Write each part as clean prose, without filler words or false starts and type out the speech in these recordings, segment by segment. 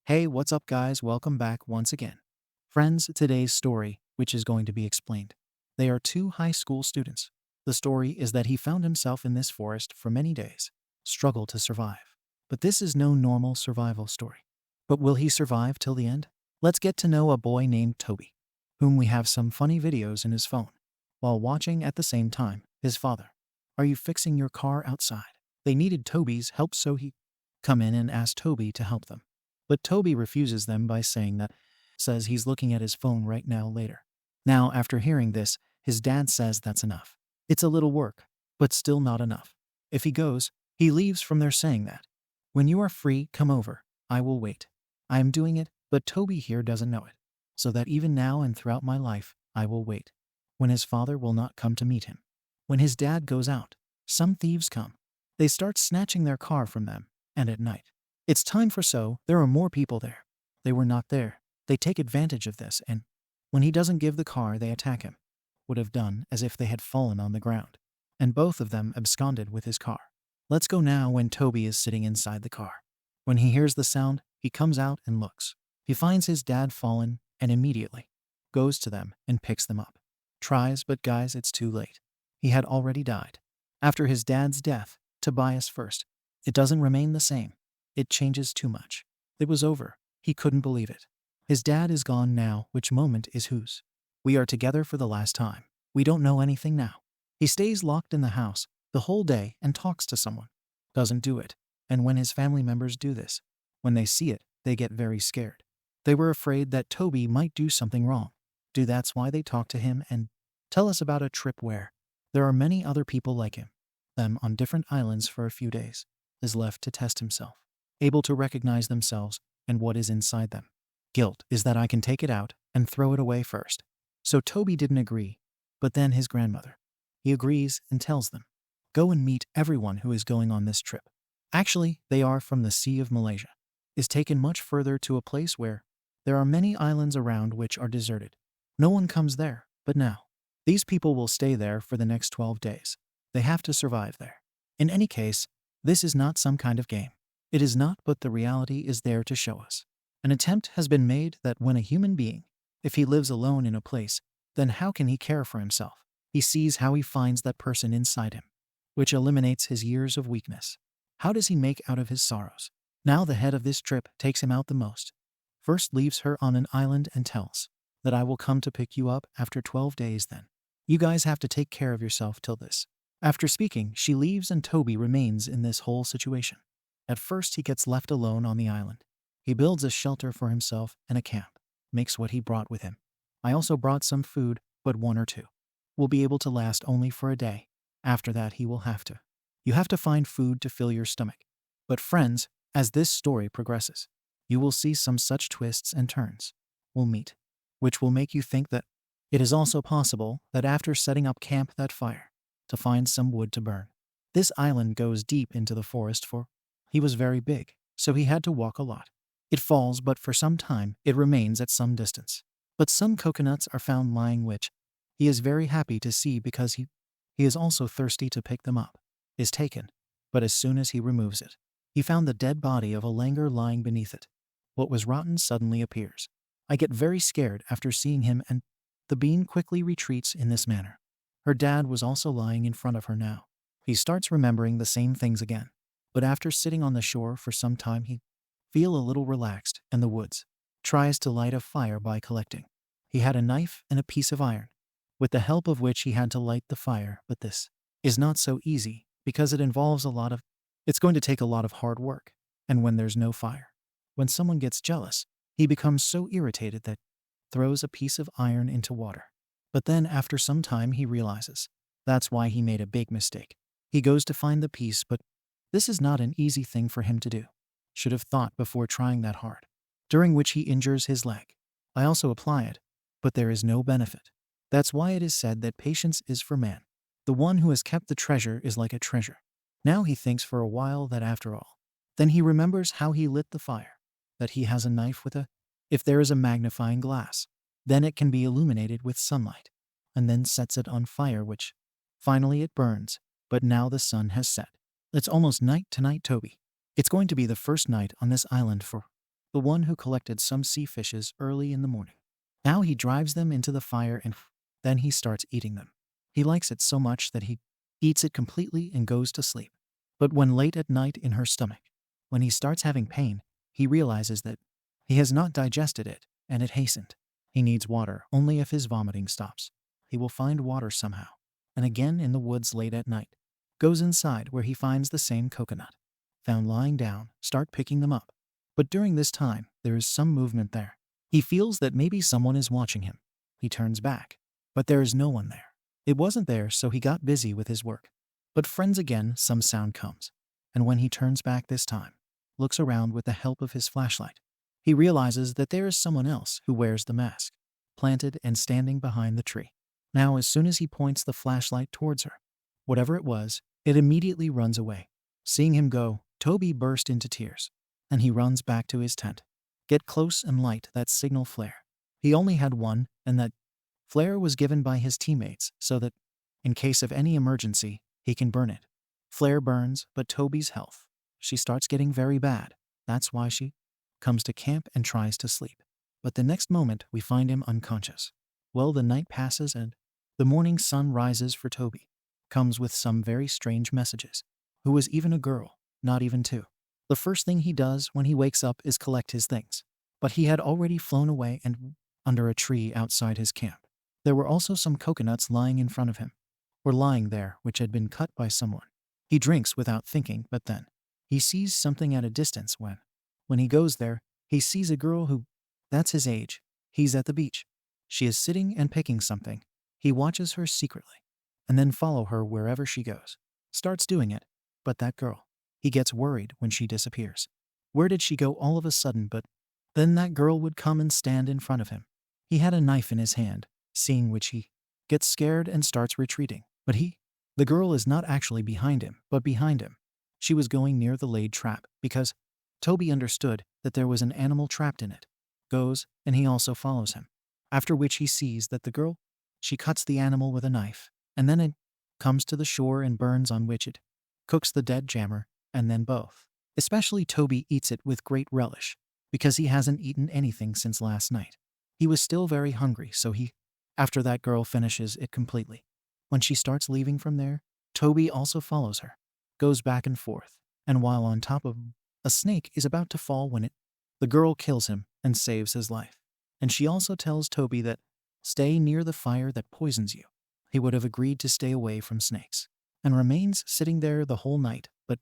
Hey, what's up, guys? Welcome back once again. Friends, today's story, which is going to be explained. They are two high school students. The story is that he found himself in this forest for many days, struggled to survive. But this is no normal survival story. But will he survive till the end? Let's get to know a boy named Toby, whom we have some funny videos in his phone, while watching at the same time his father. Are you fixing your car outside? They needed Toby's help, so he come in and asked Toby to help them. But Toby refuses them by says he's looking at his phone right now later. Now, after hearing this, his dad says that's enough. It's a little work, but still not enough. If he goes, he leaves from there saying that, when you are free, come over. I will wait. I am doing it, but Toby here doesn't know it. So that even now and throughout my life, I will wait. When his father will not come to meet him. When his dad goes out, some thieves come. They start snatching their car from them, and at night, it's time for there are more people there. They were not there. They take advantage of this, and when he doesn't give the car, they attack him. Would have done as if they had fallen on the ground. And both of them absconded with his car. Let's go now when Toby is sitting inside the car. When he hears the sound, he comes out and looks. He finds his dad fallen and immediately goes to them and picks them up. Tries, but guys, it's too late. He had already died. After his dad's death, Tobias first. It doesn't remain the same. It changes too much. It was over. He couldn't believe it. His dad is gone now. Which moment is whose? We are together for the last time. We don't know anything now. He stays locked in the house the whole day and talks to someone. Doesn't do it. And when his family members do this, when they see it, they get very scared. They were afraid that Toby might do something wrong. That's why they talk to him and tell us about a trip where there are many other people like him. Them on different islands for a few days. Is left to test himself. Able to recognize themselves and what is inside them. Guilt is that I can take it out and throw it away first. So Toby didn't agree, but then his grandmother. He agrees and tells them, go and meet everyone who is going on this trip. Actually, they are from the Sea of Malaysia. Is taken much further to a place where there are many islands around which are deserted. No one comes there, but now. These people will stay there for the next 12 days. They have to survive there. In any case, this is not some kind of game. It is not, but the reality is there to show us. An attempt has been made that when a human being, if he lives alone in a place, then how can he care for himself? He sees how he finds that person inside him, which eliminates his years of weakness. How does he make out of his sorrows? Now the head of this trip takes him out the most. First leaves her on an island and tells that I will come to pick you up after 12 days then. You guys have to take care of yourself till this. After speaking, she leaves and Toby remains in this whole situation. At first, he gets left alone on the island. He builds a shelter for himself and a camp, makes what he brought with him. I also brought some food, but one or two will be able to last only for a day. After that, he will have to. You have to find food to fill your stomach. But friends, as this story progresses, you will see some such twists and turns will meet, which will make you think that it is also possible that after setting up camp that fire, to find some wood to burn. This island goes deep into the forest for he was very big, so he had to walk a lot. It falls, but for some time it remains at some distance. But some coconuts are found lying, which he is very happy to see because he is also thirsty to pick them up. Is taken, but as soon as he removes it, he found the dead body of a langur lying beneath it. What was rotten suddenly appears. I get very scared after seeing him, and the bean quickly retreats in this manner. Her dad was also lying in front of her now. He starts remembering the same things again. But after sitting on the shore for some time, he feel a little relaxed, and the woods tries to light a fire by collecting. He had a knife and a piece of iron, with the help of which he had to light the fire, but this is not so easy because it involves it's going to take a lot of hard work, and when there's no fire, when someone gets jealous, he becomes so irritated that throws a piece of iron into water. But then after some time he realizes that's why he made a big mistake. He goes to find the piece, but this is not an easy thing for him to do. Should have thought before trying that hard. During which he injures his leg. I also apply it, but there is no benefit. That's why it is said that patience is for man. The one who has kept the treasure is like a treasure. Now he thinks for a while that after all. Then he remembers how he lit the fire. That he has a knife with if there is a magnifying glass, then it can be illuminated with sunlight. And then sets it on fire, which finally it burns, but now the sun has set. It's almost night tonight, Toby. It's going to be the first night on this island for the one who collected some sea fishes early in the morning. Now he drives them into the fire and then he starts eating them. He likes it so much that he eats it completely and goes to sleep. But when late at night in her stomach, when he starts having pain, he realizes that he has not digested it and it hastened. He needs water only if his vomiting stops. He will find water somehow. And again in the woods late at night, goes inside where he finds the same coconut. Found lying down, start picking them up. But during this time, there is some movement there. He feels that maybe someone is watching him. He turns back, but there is no one there. It wasn't there, so he got busy with his work. But friends again, some sound comes. And when he turns back this time, looks around with the help of his flashlight, he realizes that there is someone else who wears the mask, planted and standing behind the tree. Now as soon as he points the flashlight towards her, whatever it was, it immediately runs away. Seeing him go, Toby burst into tears, and he runs back to his tent. Get close and light that signal flare. He only had one, and that flare was given by his teammates so that, in case of any emergency, he can burn it. Flare burns, but Toby's health, she starts getting very bad. That's why she comes to camp and tries to sleep. But the next moment, we find him unconscious. Well, the night passes and the morning sun rises for Toby. Comes with some very strange messages. Who was even a girl, not even two. The first thing he does when he wakes up is collect his things. But he had already flown away and under a tree outside his camp. There were also some coconuts lying in front of him, or lying there, which had been cut by someone. He drinks without thinking, but then he sees something at a distance. When he goes there, he sees a girl who, that's his age. He's at the beach. She is sitting and picking something. He watches her secretly, and then follow her wherever she goes. Starts doing it, but that girl, he gets worried when she disappears. Where did she go all of a sudden? But then that girl would come and stand in front of him. He had a knife in his hand, seeing which he gets scared and starts retreating. But the girl is not actually behind him, but behind him. She was going near the laid trap because Toby understood that there was an animal trapped in it. Goes, and he also follows him. After which he sees that the girl, she cuts the animal with a knife, and then it comes to the shore and burns, on which it cooks the dead jammer, and then both. Especially Toby eats it with great relish, because he hasn't eaten anything since last night. He was still very hungry, so after that girl finishes it completely. When she starts leaving from there, Toby also follows her, goes back and forth, and while on top of a snake is about to fall when the girl kills him and saves his life. And she also tells Toby that, stay near the fire that poisons you. He would have agreed to stay away from snakes, and remains sitting there the whole night, but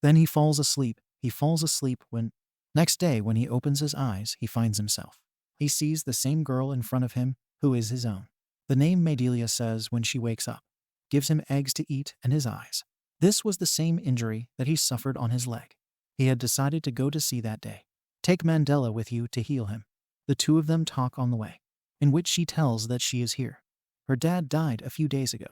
then he falls asleep. He falls asleep when, next day when he opens his eyes, he finds himself. He sees the same girl in front of him, who is his own. The name Madelia says when she wakes up, gives him eggs to eat and his eyes. This was the same injury that he suffered on his leg. He had decided to go to sea that day. Take Mandela with you to heal him. The two of them talk on the way, in which she tells that she is here. Her dad died a few days ago.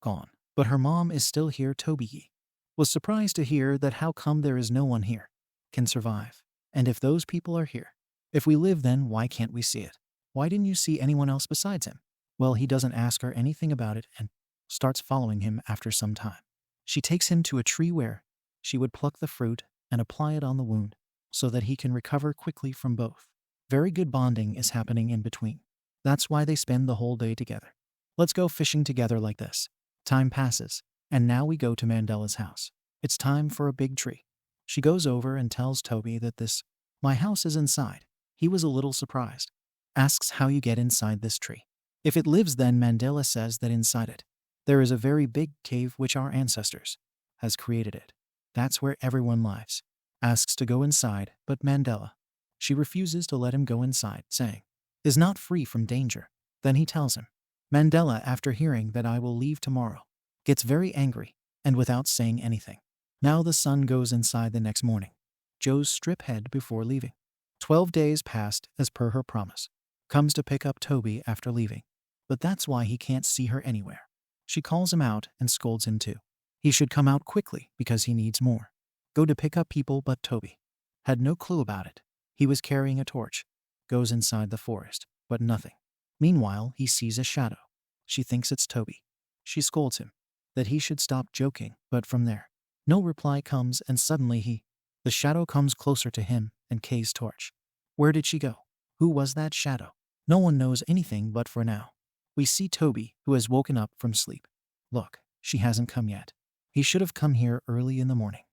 Gone. But her mom is still here. Toby was surprised to hear that how come there is no one here can survive. And if those people are here, if we live, then why can't we see it? Why didn't you see anyone else besides him? Well, he doesn't ask her anything about it and starts following him after some time. She takes him to a tree where she would pluck the fruit and apply it on the wound so that he can recover quickly from both. Very good bonding is happening in between. That's why they spend the whole day together. Let's go fishing together like this. Time passes, and now we go to Mandela's house. It's time for a big tree. She goes over and tells Toby that my house is inside. He was a little surprised. Asks how you get inside this tree. If it lives, then Mandela says that inside it, there is a very big cave which our ancestors has created it. That's where everyone lives. Asks to go inside, but Mandela, she refuses to let him go inside, saying, is not free from danger. Then he tells him. Mandela, after hearing that I will leave tomorrow, gets very angry, and without saying anything. Now the son goes inside the next morning. Joe's strip head before leaving. 12 days passed as per her promise. Comes to pick up Toby after leaving. But that's why he can't see her anywhere. She calls him out and scolds him too. He should come out quickly because he needs more. Go to pick up people, but Toby had no clue about it. He was carrying a torch. Goes inside the forest, but nothing. Meanwhile, he sees a shadow. She thinks it's Toby. She scolds him that he should stop joking, but from there, no reply comes, and suddenly the shadow comes closer to him and Kay's torch. Where did she go? Who was that shadow? No one knows anything but for now. We see Toby, who has woken up from sleep. Look, she hasn't come yet. He should have come here early in the morning.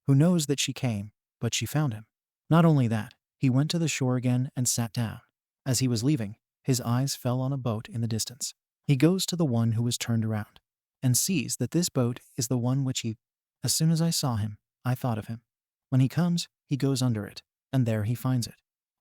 Who knows that she came, but she found him. Not only that, he went to the shore again and sat down. As he was leaving, his eyes fell on a boat in the distance. He goes to the one who was turned around and sees that this boat is the one which he. As soon as I saw him, I thought of him. When he comes, he goes under it, and there he finds it.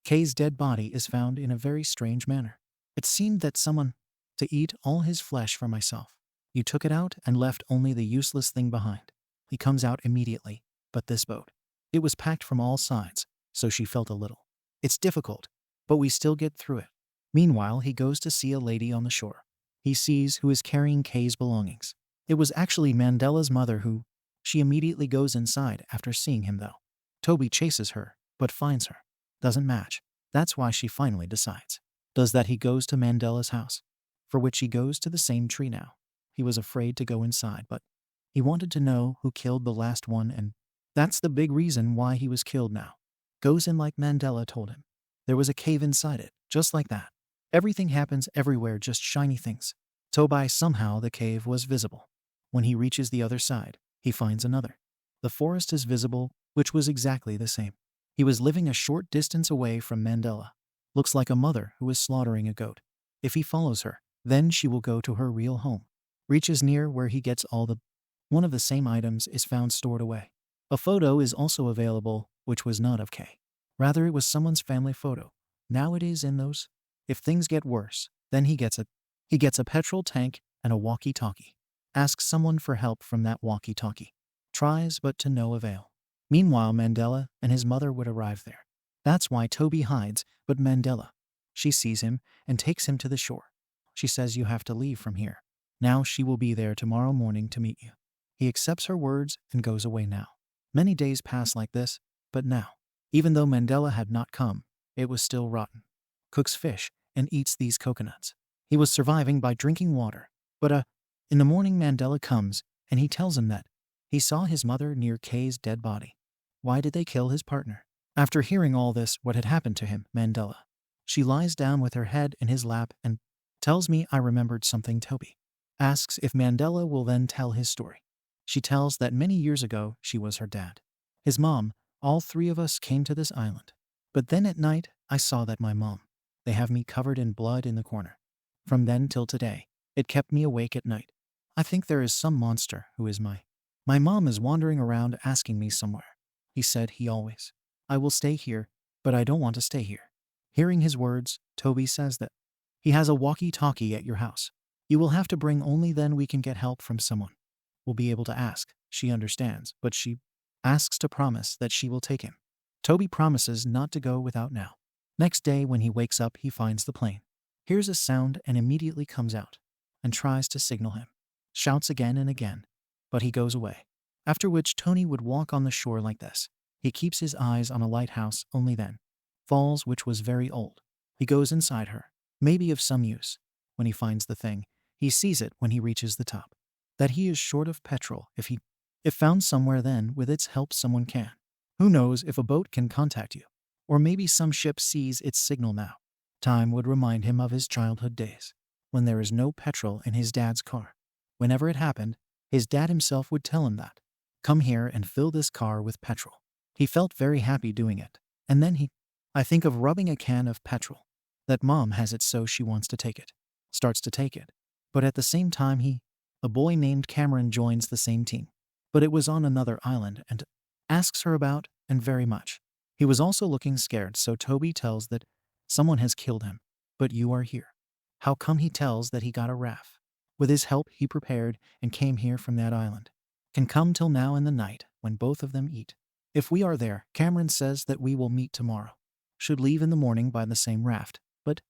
Kay's dead body is found in a very strange manner. It seemed that someone to eat all his flesh for myself. You took it out and left only the useless thing behind. He comes out immediately, but this boat. It was packed from all sides, so she felt a little. It's difficult, but we still get through it. Meanwhile, he goes to see a lady on the shore. He sees who is carrying Kay's belongings. It was actually Mandela's mother who. She immediately goes inside after seeing him though. Toby chases her, but finds her. Doesn't match. That's why she finally decides. Does that he goes to Mandela's house, for which he goes to the same tree now. He was afraid to go inside, but he wanted to know who killed the last one, and that's the big reason why he was killed now. Goes in like Mandela told him. There was a cave inside it, just like that. Everything happens everywhere, just shiny things. Toby somehow the cave was visible. When he reaches the other side, he finds another. The forest is visible, which was exactly the same. He was living a short distance away from Mandela. Looks like a mother who is slaughtering a goat. If he follows her, then she will go to her real home. Reaches near where he gets all the. One of the same items is found stored away. A photo is also available, which was not of Kay. Rather, it was someone's family photo. Now it is in those. If things get worse, then he gets a petrol tank and a walkie-talkie. Asks someone for help from that walkie-talkie. Tries, but to no avail. Meanwhile, Mandela and his mother would arrive there. That's why Toby hides, but Mandela. She sees him and takes him to the shore. She says you have to leave from here. Now she will be there tomorrow morning to meet you. He accepts her words and goes away now. Many days pass like this, but now, even though Mandela had not come, it was still rotten. Cooks fish and eats these coconuts. He was surviving by drinking water, but in the morning Mandela comes and he tells him that he saw his mother near Kay's dead body. Why did they kill his partner? After hearing all this, what had happened to him, Mandela. She lies down with her head in his lap and tells me I remembered something. Toby asks if Mandela will then tell his story. She tells that many years ago she was her dad. His mom, all three of us came to this island. But then at night, I saw that my mom. They have me covered in blood in the corner. From then till today, it kept me awake at night. I think there is some monster who is my mom is wandering around asking me somewhere. He said he always. I will stay here, but I don't want to stay here. Hearing his words, Toby says that he has a walkie-talkie at your house. You will have to bring only then we can get help from someone. We'll be able to ask. She understands, but she asks to promise that she will take him. Toby promises not to go without now. Next day when he wakes up, he finds the plane. Hears a sound and immediately comes out and tries to signal him. Shouts again and again, but he goes away. After which Tony would walk on the shore like this. He keeps his eyes on a lighthouse only then. Falls, which was very old. He goes inside her, maybe of some use. When he finds the thing, he sees it when he reaches the top. That he is short of petrol if found somewhere, then with its help someone can. Who knows if a boat can contact you? Or maybe some ship sees its signal now. Time would remind him of his childhood days, when there is no petrol in his dad's car. Whenever it happened, his dad himself would tell him that, come here and fill this car with petrol. He felt very happy doing it. And then I think of rubbing a can of petrol. That mom has it, so she wants to take it. Starts to take it. But at the same time a boy named Cameron joins the same team. But it was on another island and asks her about, and very much. He was also looking scared, so Toby tells that someone has killed him. But you are here. How come? He tells that he got a raft. With his help he prepared and came here from that island. Can come till now in the night when both of them eat. If we are there, Cameron says that we will meet tomorrow. Should leave in the morning by the same raft. But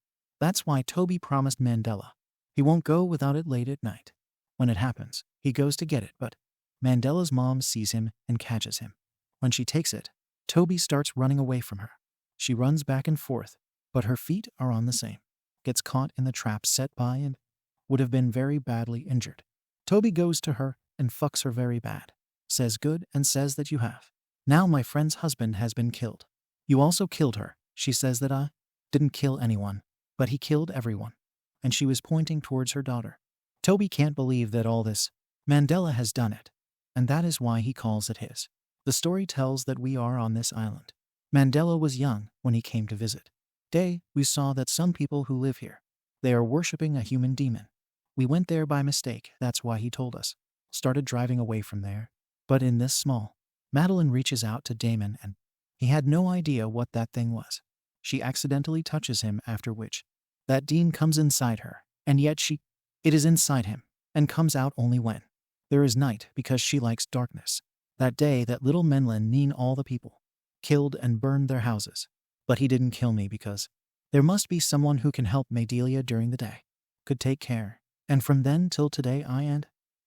that's why Toby promised Mandela he won't go without it late at night. When it happens, he goes to get it, but Mandela's mom sees him and catches him. When she takes it, Toby starts running away from her. She runs back and forth, but her feet are on the same. Gets caught in the trap set by and would have been very badly injured. Toby goes to her and fucks her very bad. Says good and says that you have. Now my friend's husband has been killed. You also killed her, She says that I didn't kill anyone, but he killed everyone. And she was pointing towards her daughter. Toby can't believe that all this Mandela has done it, and that is why he calls it his. The story tells that we are on this island. Mandela was young when he came to visit. We saw that some people who live here, they are worshipping a human demon. We went there by mistake, that's why he told us. Started driving away from there. But in this small, Madeline reaches out to Damon and he had no idea what that thing was. She accidentally touches him, after which that demon comes inside her, and yet it is inside him and comes out only when there is night, because she likes darkness. That day that little Menlin Neen all the people killed and burned their houses. But he didn't kill me because there must be someone who can help Madelia during the day, could take care. And from then till today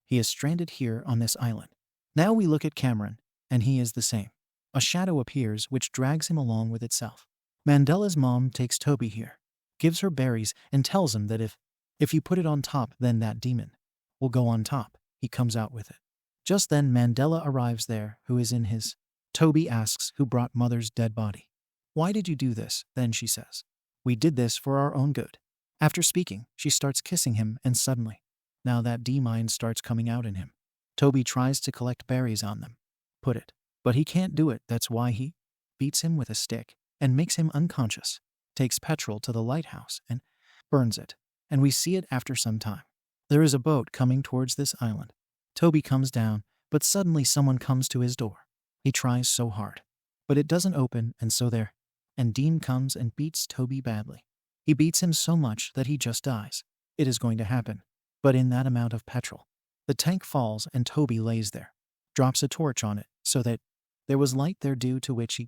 he is stranded here on this island. Now we look at Cameron, and he is the same. A shadow appears which drags him along with itself. Mandela's mom takes Toby here, gives her berries, and tells him that if you put it on top, then that demon will go on top. He comes out with it. Just then Mandela arrives there, who is in his. Toby asks who brought mother's dead body. Why did you do this? Then she says, we did this for our own good. After speaking, she starts kissing him, and suddenly, now that D-mind starts coming out in him. Toby tries to collect berries on them, but he can't do it. That's why he beats him with a stick and makes him unconscious, takes petrol to the lighthouse and burns it. And we see it after some time. There is a boat coming towards this island. Toby comes down, but suddenly someone comes to his door. He tries so hard, but it doesn't open, and Dean comes and beats Toby badly. He beats him so much that he just dies. It is going to happen, but in that amount of petrol. The tank falls and Toby lays there, drops a torch on it so that there was light there, due to which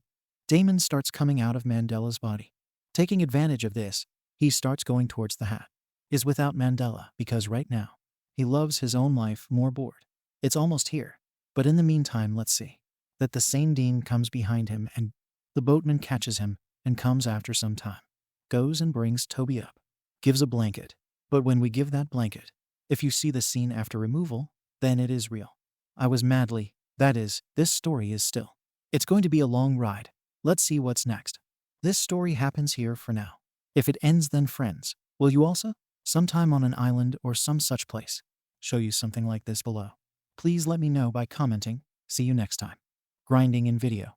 Damon starts coming out of Mandela's body. Taking advantage of this, he starts going towards the hat. Is without Mandela, because right now, he loves his own life more bored. It's almost here, but in the meantime let's see that the same Dean comes behind him, and the boatman catches him and comes after some time. Goes and brings Toby up, gives a blanket, but when we give that blanket, if you see the scene after removal, then it is real. I was madly, that is, this story is still. It's going to be a long ride. Let's see what's next. This story happens here for now. If it ends, then friends, will you also, sometime on an island or some such place, show you something like this below? Please let me know by commenting. See you next time. Grinding in video.